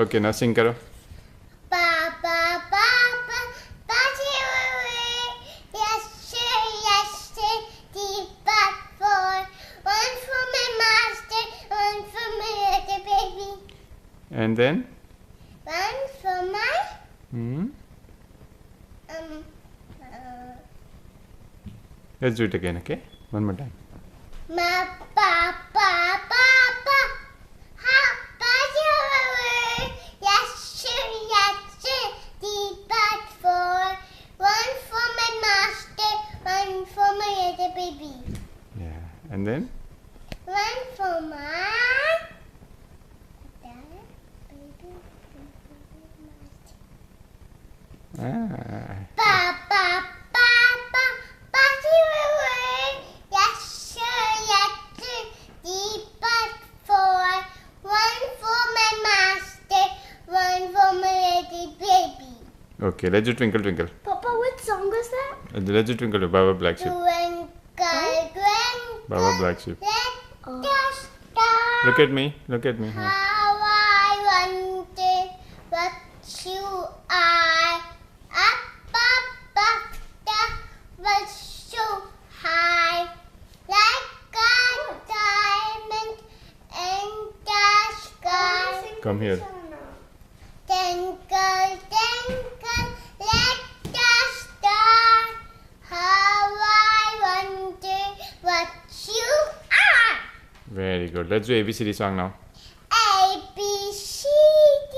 Okay, now sing करो. Papa, Papa, Patty, yes, sir, yes, sir, deep but four. One for my master, one for my little baby. And then? One for my, Hmm? uh, Let's do it again, okay? One more time. my Papa, Papa, how Patty, yes, sir, deep but four. One for my master, one for my little baby. Yeah. And then? One for my dad, baby, Ah. Papa, Papa, Patty, yes, sir, deep but four. One for my master, one for my little baby. Okay, let's do Twinkle Twinkle. Papa, what song was that? Let's do Twinkle to Baba Black Sheep. Twinkle, twinkle, Baba Black Sheep. little star. Look at me. Look at me. Huh. How I wonder what you are. Up, was so high, like a diamond in the sky. Come here. Twinkle, twinkle, little star. How I wonder what you are. Very good. Let's do ABCD song now. A B C D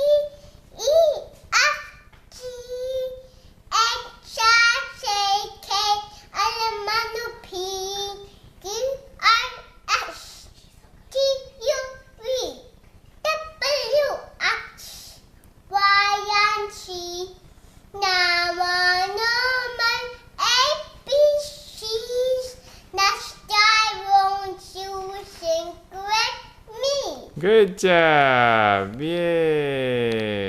E F G H I J K L M N O P Q R S T U V W X Y and Z. Now I know my ABCs. Next time won't you sing with me? Good job. Yay.